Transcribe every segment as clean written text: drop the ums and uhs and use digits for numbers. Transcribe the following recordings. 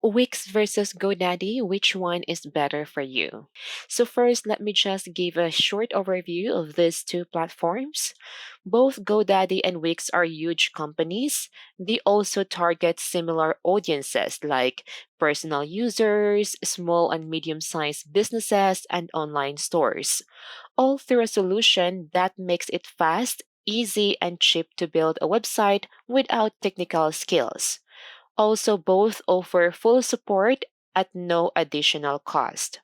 Wix versus GoDaddy, which one is better for you? So, first, let me just give a short overview of these two platforms. Both GoDaddy and Wix are huge companies. They also target similar audiences like personal users, small and medium sized businesses, and online stores, all through a solution that makes it fast, easy, and cheap to build a website without technical skills. Also, both offer full support at no additional cost.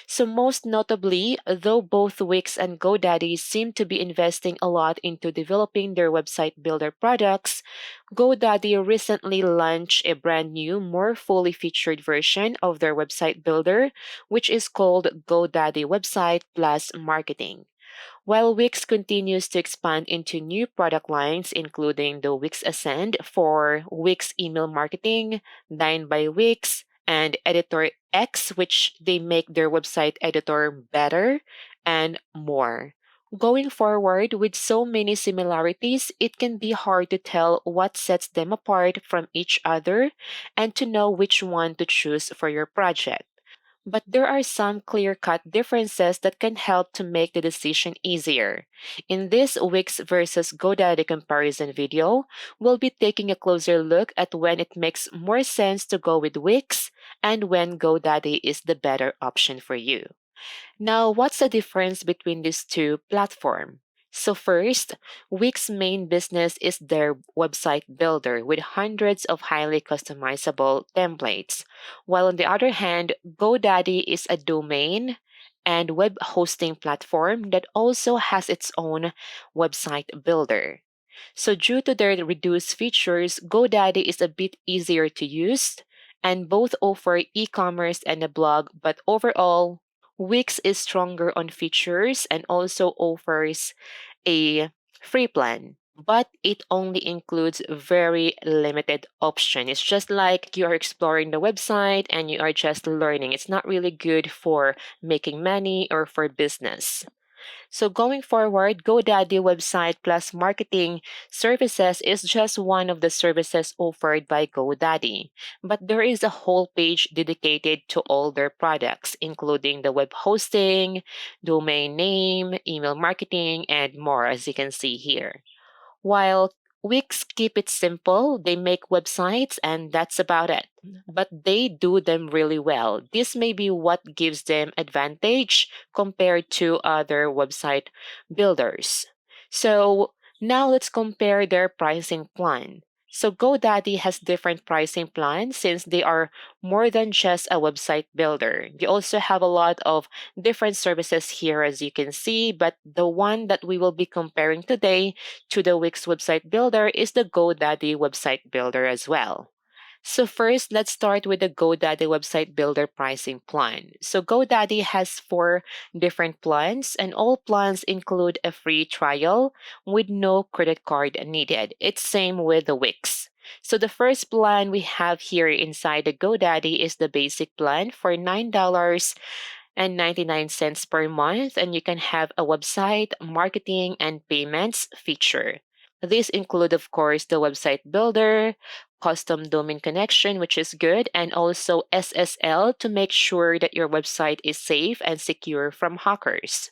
So, most notably, though both Wix and GoDaddy seem to be investing a lot into developing their website builder products, GoDaddy recently launched a brand new, more fully featured version of their website builder, which is called GoDaddy Website Plus Marketing. While Wix continues to expand into new product lines, including the Wix Ascend for Wix email marketing, Dine by Wix, and Editor X, which they make their website editor better, and more. Going forward, with so many similarities, it can be hard to tell what sets them apart from each other and to know which one to choose for your project. But there are some clear cut differences that can help to make the decision easier. In this Wix versus GoDaddy comparison video, we'll be taking a closer look at when it makes more sense to go with Wix and when GoDaddy is the better option for you. Now, what's the difference between these two platforms? So first, Wix' main business is their website builder with hundreds of highly customizable templates, while on the other hand, GoDaddy is a domain and web hosting platform that also has its own website builder. So due to their reduced features, GoDaddy is a bit easier to use and both offer e-commerce and a blog, but overall, Wix is stronger on features and also offers a free plan, but it only includes very limited option. It's just like you are exploring the website and you are just learning. It's not really good for making money or for business. So going forward, GoDaddy Website Plus Marketing Services is just one of the services offered by GoDaddy. But there is a whole page dedicated to all their products, including the web hosting, domain name, email marketing, and more, as you can see here. While Wix keep it simple, they make websites and that's about it. But they do them really well. This may be what gives them advantage compared to other website builders. So now let's compare their pricing plan. So GoDaddy has different pricing plans since they are more than just a website builder. They also have a lot of different services here as you can see, but the one that we will be comparing today to the Wix website builder is the GoDaddy website builder as well. So first, let's start with the GoDaddy website builder pricing plan. So GoDaddy has four different plans, and all plans include a free trial with no credit card needed. It's same with the Wix. So the first plan we have here inside the GoDaddy is the basic plan for $9.99 per month, and you can have a website, marketing, and payments feature. These include, of course, the website builder, custom domain connection, which is good, and also SSL to make sure that your website is safe and secure from hackers.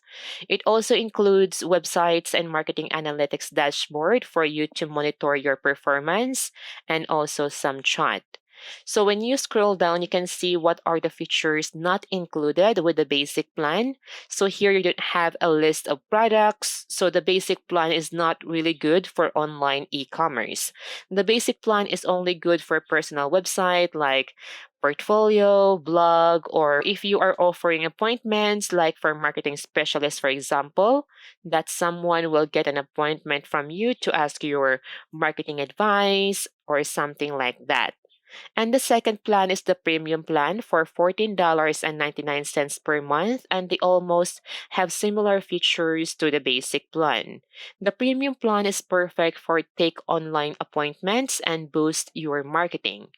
It also includes websites and marketing analytics dashboard for you to monitor your performance and also some chat. So when you scroll down, you can see what are the features not included with the basic plan. So here you don't have a list of products. So the basic plan is not really good for online e-commerce. The basic plan is only good for personal website like portfolio, blog, or if you are offering appointments like for marketing specialists, for example, that someone will get an appointment from you to ask your marketing advice or something like that. And the second plan is the premium plan for $14.99 per month, and they almost have similar features to the basic plan. The premium plan is perfect for take online appointments and boost your marketing.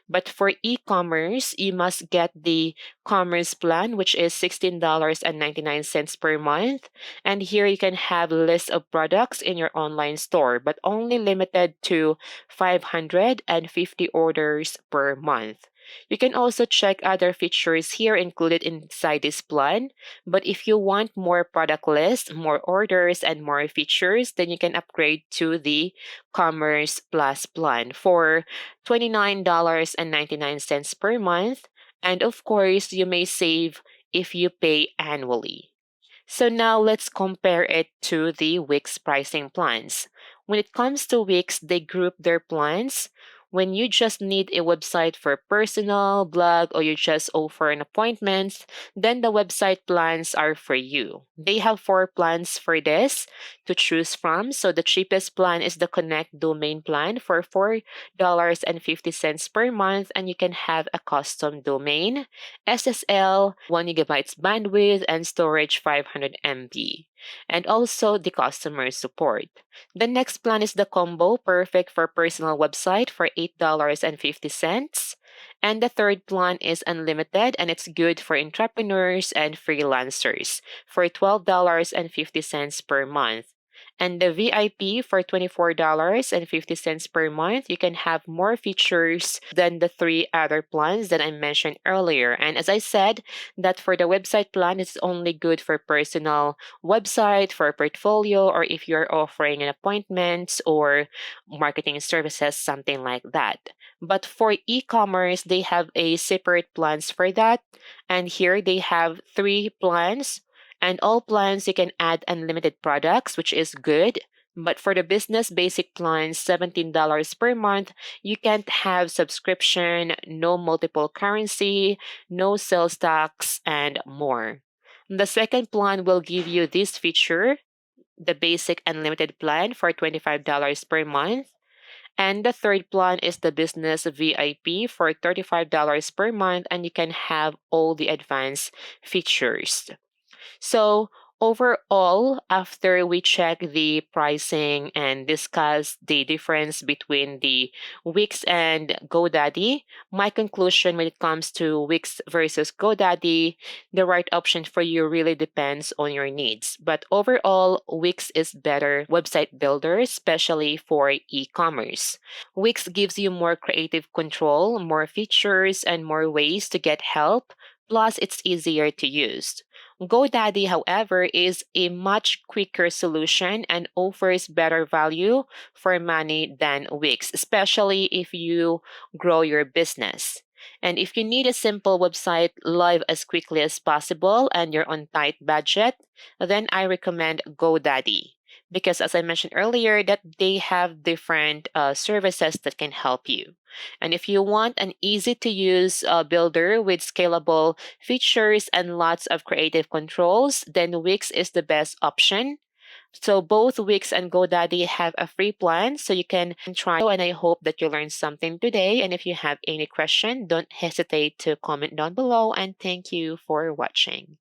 But for e-commerce, you must get the commerce plan, which is $16.99 per month. And here you can have list of products in your online store, but only limited to 550 orders per month. You can also check other features here included inside this plan. But if you want more product lists, more orders, and more features, then you can upgrade to the Commerce Plus plan for $29.99 per month. And of course, you may save if you pay annually. So now let's compare it to the Wix pricing plans. When it comes to Wix, they group their plans. When you just need a website for personal, blog, or you just offer an appointment, then the website plans are for you. They have four plans for this to choose from. So the cheapest plan is the Connect domain plan for $4.50 per month, and you can have a custom domain, SSL, 1 gigabytes bandwidth, and storage 500 MB, and also the customer support. The next plan is the combo, perfect for personal website for $8.50. And the third plan is unlimited, and it's good for entrepreneurs and freelancers for $12.50 per month. And the VIP for $24.50 per month, you can have more features than the three other plans that I mentioned earlier. And as I said, that for the website plan, it's only good for personal website, for portfolio, or if you're offering an appointment or marketing services, something like that. But for e-commerce, they have a separate plans for that. And here they have three plans, and all plans you can add unlimited products, which is good. But for the business basic plan, $17 per month, you can't have subscription, no multiple currency, no sales tax, and more. The second plan will give you this feature, the basic unlimited plan for $25 per month. And the third plan is the business VIP for $35 per month, and you can have all the advanced features. So overall, after we check the pricing and discuss the difference between the Wix and GoDaddy, my conclusion when it comes to Wix versus GoDaddy, the right option for you really depends on your needs. But overall, Wix is better website builder, especially for e-commerce. Wix gives you more creative control, more features, and more ways to get help. Plus, it's easier to use. GoDaddy, however, is a much quicker solution and offers better value for money than Wix, especially if you grow your business. And if you need a simple website live as quickly as possible and you're on tight budget, then I recommend GoDaddy. Because as I mentioned earlier, that they have different services that can help you. And if you want an easy to use builder with scalable features and lots of creative controls, then Wix is the best option. So both Wix and GoDaddy have a free plan, so you can try. And I hope that you learned something today. And if you have any question, don't hesitate to comment down below. And thank you for watching.